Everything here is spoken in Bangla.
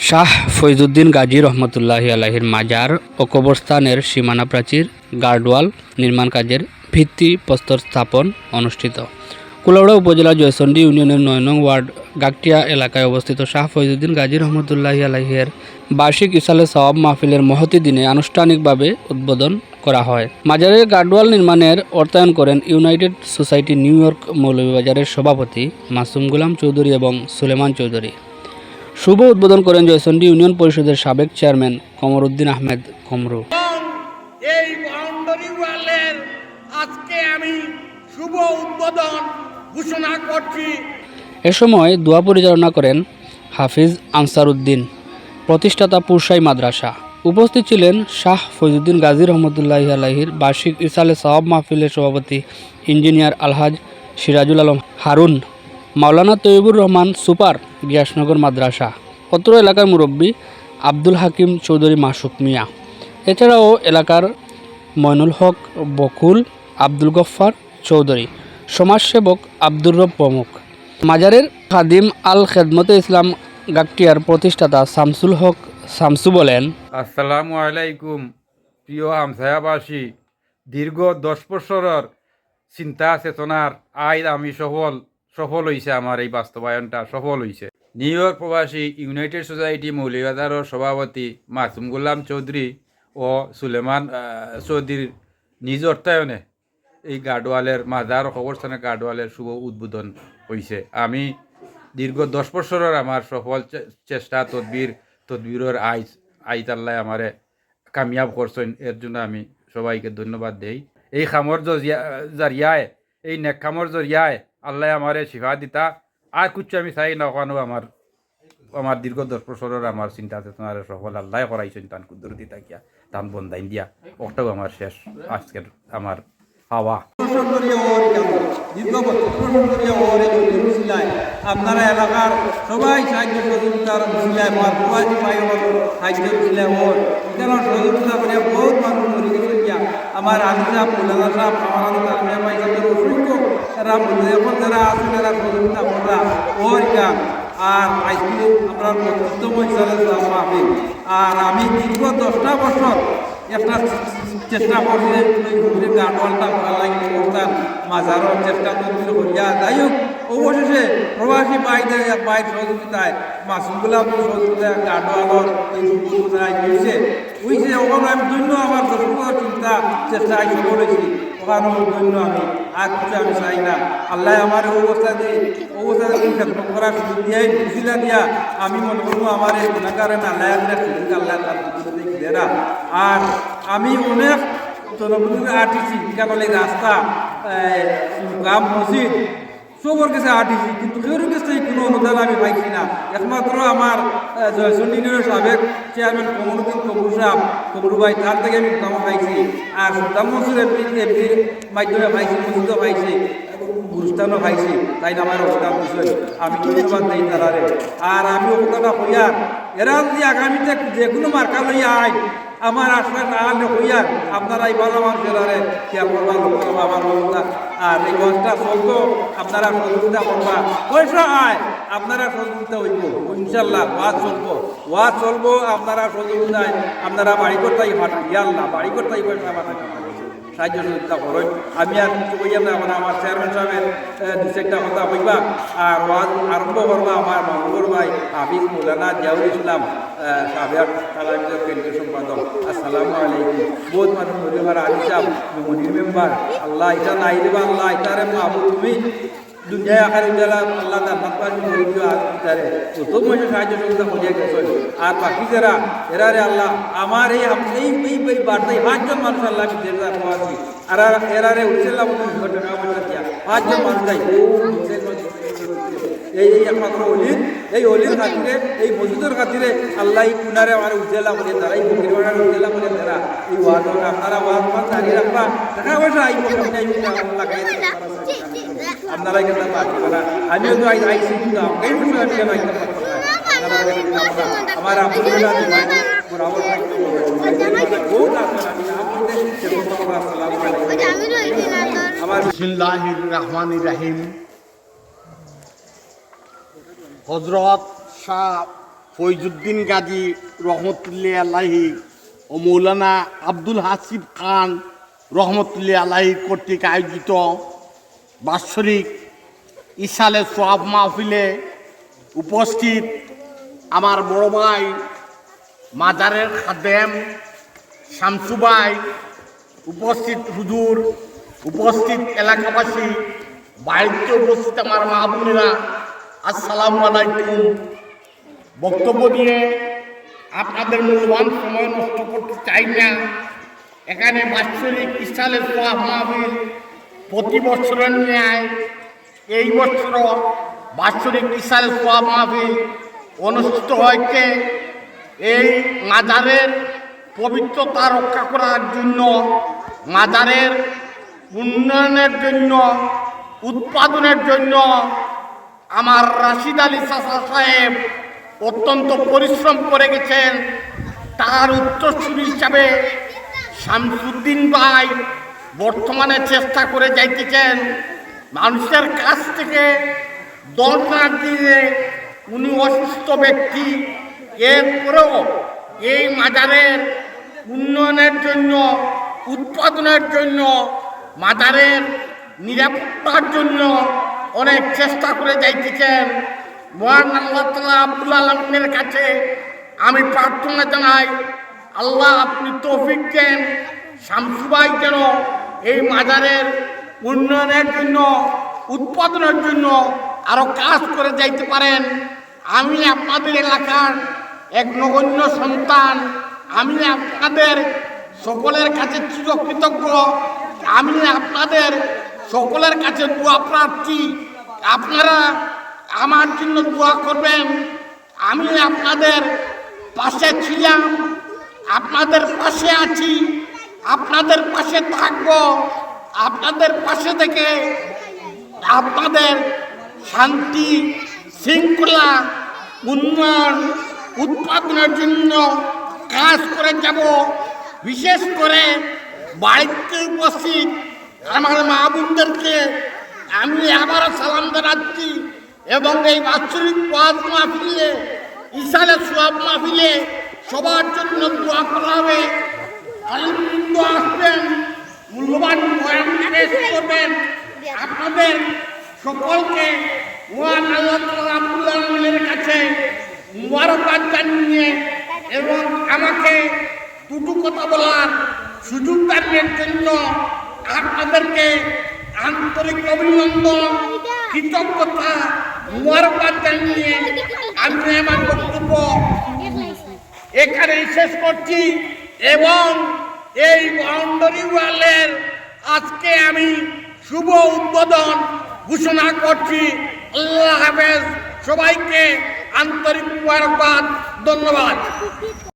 শাহ ফৈজুদ্দিন গাজী রহমতুল্লাহি আলাইহির মাজার ও কবরস্থানের সীমানা প্রাচীর গার্ডওয়াল নির্মাণ কাজের ভিত্তি প্রস্তর স্থাপন অনুষ্ঠিত। কুলাউড়া উপজেলা জয়চণ্ডী ইউনিয়নের ৯ নং ওয়ার্ড গাকটিয়া এলাকায় অবস্থিত শাহ ফৈজুদ্দিন গাজী রহমতুল্লাহি আলাইহির বার্ষিক ইসালে সওয়াব মাহফিলের মহতী দিনে আনুষ্ঠানিকভাবে উদ্বোধন করা হয়। মাজারের গার্ডওয়াল নির্মাণের অর্থায়ন করেন ইউনাইটেড সোসাইটি নিউ ইয়র্ক মৌলভীবাজারের সভাপতি মাসুম গোলাম চৌধুরী এবং সুলেমান চৌধুরী। শুভ উদ্বোধন করেন জয়চণ্ডী ইউনিয়ন পরিষদের সাবেক চেয়ারম্যান কমরউদ্দিন আহমেদ কমরু। এই বাউন্ডারি ওয়ালের আজকে আমি শুভ উদ্বোধন ঘোষণা করছি। এ সময় দোয়া পরিচালনা করেন হাফিজ আনসার উদ্দিন, প্রতিষ্ঠাতা পুরসাই মাদ্রাসা। উপস্থিত ছিলেন শাহ ফৈজুদ্দিন গাজী রহমতুল্লাহি আলাইহির বার্ষিক ইসালে সওয়াব মাহফিলের সভাপতি ইঞ্জিনিয়ার আলহাজ সিরাজুল আলম হারুন, মাওলানা তৈয়বুর রহমান সুপার গিয়াসনগর মাদ্রাসা, অত্র এলাকার মুরব্বী আব্দুল হাকিম চৌধুরী মাসুক মিয়া। এছাড়াও এলাকার ময়নুল হক বকুল, আব্দুল গফফার চৌধুরী, সমাজসেবক আব্দুর রব প্রমুখ। মাজারের খাদিম আল খেদমতে ইসলাম গাকটিয়ার প্রতিষ্ঠাতা শামসুল হক শামসু বলেন, আসসালামু আলাইকুম প্রিয় আমসায়াবাসী, দীর্ঘ 10 বছরের চিন্তা চেতনার আইন আমি সফল হয়েছে। আমার এই বাস্তবায়নটা সফল হয়েছে। নিউ ইয়র্ক প্রবাসী ইউনাইটেড সোসাইটি মৌলভীবাজারের সভাপতি মাসুম গোলাম চৌধুরী ও সুলেমান চৌধুরীর নিজ অর্থায়নে এই গার্ডওয়ালের মাজার কবরস্থানের গার্ডওয়ালের শুভ উদ্বোধন হয়েছে। আমি দীর্ঘ 10 বছরের আমার সফল চেষ্টা তদবিরের আইত আল্লাহ আমারে কামিয়াব করছেন। এর জন্য আমি সবাইকে ধন্যবাদ দেই। এই খামর জরিয়ায়, এই নেক খামর জরিয়ায় আল্লাহ আমারে শিফা দিতা। আর কুচ্ছু আমি চাই না ওখানো আমার দীর্ঘ 10 বছরের আমার চিন্তা চেতনার সফল আল্লাহ করাইছেন। তান কুদ্দুর দিতা গিয়া তান বন্দাইন দিয়া ওটাও আমার শেষ আজকের আমার হাওয়া। আপনারা এলাকার সবাই সাহায্য সহযোগিতার সহযোগিতা করে বহুত মানুষ মরে গেছে। আমার আলী সাহেব মৌলানা সাহেব আমার অসংখ্য এরা এখন যারা আছেন এরা সহযোগিতা করা ওর গান আর আজকে আমরা 25তম মাহফিল। আর আমি দীর্ঘ 10টা বছর একটা চেষ্টা করছি গার্ডওয়ালটা করার লাগে অবস্থান মাজারও চেষ্টা তদবির করিয়া। যাই হোক অবশেষে প্রবাসী ভাইদের সহযোগিতায় মাসুম গোলাম সহযোগিতায় গার্ডওয়ালর এই হয়েছে ওখানে আমি ধন্য আমার দর্শকের চিন্তা চেষ্টায় সফল হয়েছি। ওখানে ধন্য আমি আর কিছু আমি চাই না। আল্লাহ আমার অবস্থা খেদমত করার সুযোগ দিয়ে বুঝিলা দিয়া আমি মনে করবো আমার এই গুণাকারেন আল্লাহ আল্লাহ তার আর আমি অনেক জনপ্রতিনিধি আর্টিছি কেবল এই রাস্তা গ্রাম মসজিদ সবর কাছে আর্টিছি, কিন্তু কেউ কাছে কোনো অনুদান আমি পাইছি না। একমাত্র আমার জয়চণ্ডী ইউনিয়নের সাবেক চেয়ারম্যান কমরুদ্দিন কমরু ভাই তার থেকে আমি দাম পাইছি। আর সুলতান মনসুর এমপির মাধ্যমে পাইছি, মসজিদও পাইছি, গুরুস্থানও পাইছি। তাই না আমার অবদান বিষয় আমি ধন্যবাদ দিই তারারে। আর আমি অবদানটা হইয়া এরা যদি আগামীতে যে কোনো মার্কা লইয়া আয় আমার আসলে না হলে হইয়া আপনারা এই ভালো আমার জেলারে খেয়াল করবা, আমার অবস্থা। আর এই গছটা চলতো আপনারা সহযোগিতা করবা, পয়সা আয় আপনারা সহযোগিতা হইব ইনশাল্লাহ। ওয়াজ চলবো আপনারা সহযোগিতায়। আপনারা বাড়ি করতেই ইয়াল না বাড়ি করতেই পয়সা আমার সাহায্য সহযোগিতা করেন। আমি আর কিছু কইয়া না, মানে আমার চেয়ারম্যান সাহেবের 2-1টা কথা কইবা আর ওয়াজ আরম্ভ করবা আমার মাহবুবর ভাই হাফিজ মৌলানা জিয়াউল ইসলাম সাবেক কালামিদের কেন্দ্রীয় সম্পাদক। আসসালামু আলাইকুম। বহুত মানুষ মরিবার আলী সাহেব মনির মেম্বার। আল্লাহ এটা নাই দেবা, আল্লাহ এটারে মাহবুব তুমি দুনিয়া আখারে গেলা আল্লাহ জান্নাত পাবি মরিও আর ইতারে তো মই সাহায্য সহযোগিতা করিয়া গেছে। আর বাকি যারা এরারে আল্লাহ আমার এই বার্তায় 5 জন মানুষ আল্লাহ বিদেশা পাওয়াছি। আর এরারে উঠছিলাম টাকা পয়সা দিয়া 5 জন মানুষ যাই এই একমাত্র অলির এই অলির খাতিরে এই মসজিদের খাতিরে আল্লাহ কুনারে আমার উজ্জ্বলা বলে তারা এই ফকিরবাড়ার উজ্জ্বলা বলে তারা এই ওয়াজ আপনারা ওয়াজ দাঁড়িয়ে রাখবা টাকা পয়সা লাগাই আপনারা কিন্তু আমিও তো আইসি কিন্তু এই বিষয়ে আমি কেন আইতে পারবো না। আমার আপনারা বিসমিল্লাহির রহমানির রহিম। হযরত শাহ ফৈজুদ্দিন গাজী রহমতুল্লাহ আলাহি ও মৌলানা আব্দুল হাসিব খান রহমতুল্লাহ আলাহি কর্তৃক আয়োজিত বাৎসরিক ইসালে সোয়াব মাহফিলে উপস্থিত আমার বড় ভাই মাজারের খাদেম শামসু ভাই, উপস্থিত হুজুর, উপস্থিত এলাকাবাসী, বাড়িতে উপস্থিত আমার মা বোনেরা, আসসালামু আলাইকুম। বক্তব্য দিয়ে আপনাদের মূল্যবান সময় নষ্ট করতে চাই না। এখানে বাৎসরিক ইসালে সোয়াব মাহফিল প্রতি বছরের ন্যায় এই বছরও বাৎসরিক ইসালে সোয়াব মাহফিল অনুষ্ঠিত হয়েছে। এই মাজারের পবিত্রতা রক্ষা করার জন্য, মাজারের উন্নয়নের জন্য, উৎপাদনের জন্য আমার রাশিদ আলী চাচা সাহেব অত্যন্ত পরিশ্রম করে গেছেন। তার উত্তরসূরি হিসাবে শামসুদ্দিন ভাই বর্তমানে চেষ্টা করে যাইতেছেন মানুষের কাছ থেকে দরকার দিয়ে। উনি অসুস্থ ব্যক্তি, এরপরেও এই মাজারের উন্নয়নের জন্য, উৎপাদনের জন্য, মাজারের নিরাপত্তার জন্য অনেক চেষ্টা করে যাইতেছেন। মহান আল্লাহ তাআলা আব্দুল আলমের কাছে আমি প্রার্থনা জানাই, আল্লাহ আপনি তৌফিক দেন শামসু ভাই যেন এই মাজারের উন্নয়নের জন্য, উৎপাদনের জন্য আরও কাজ করে যাইতে পারেন। আমি আপনাদের এলাকার এক নগণ্য সন্তান, আমি আপনাদের সকলের কাছে চিরকৃতজ্ঞ। আমি আপনাদের সকলের কাছে দোয়া প্রার্থী। আপনারা আমার জন্য দোয়া করবেন। আমি আপনাদের পাশে ছিলাম, আপনাদের পাশে আছি, আপনাদের পাশে থাকব। আপনাদের পাশে থেকে আপনাদের শান্তি, শৃঙ্খলা, উন্নয়ন, উৎপাদনের জন্য কাজ করে যাব। বিশেষ করে বাড়িতে উপস্থিত আমার মা বোনদেরকে আমি আবারও সালাম জানাচ্ছি এবং এই বাৎসরিক ওয়াজ মাহফিলে, ইসালে সোয়াব মাহফিলে সবার জন্য দোয়া করা হবে। আনন্দ আসবেন, মূল্যবান বয়ান পেশ করবেন। আপনাদের সকলকে মহান আল্লাহ তাআলা আব্দুল আলমের কাছে মুবারকবাদ জানিয়ে এবং আমাকে দুটো কথা বলার সুযোগ দানের জন্য আপনাদেরকে আন্তরিক অভিনন্দন, কৃতজ্ঞতা, মুবারকবাদ জানিয়ে আমি আমার বক্তব্য এখানেই শেষ করছি এবং এই বাউন্ডারি ওয়ালের আজকে আমি শুভ উদ্বোধন ঘোষণা করছি। আল্লাহ হাফেজ, সবাইকে আন্তরিক মুবারকবাদ, ধন্যবাদ।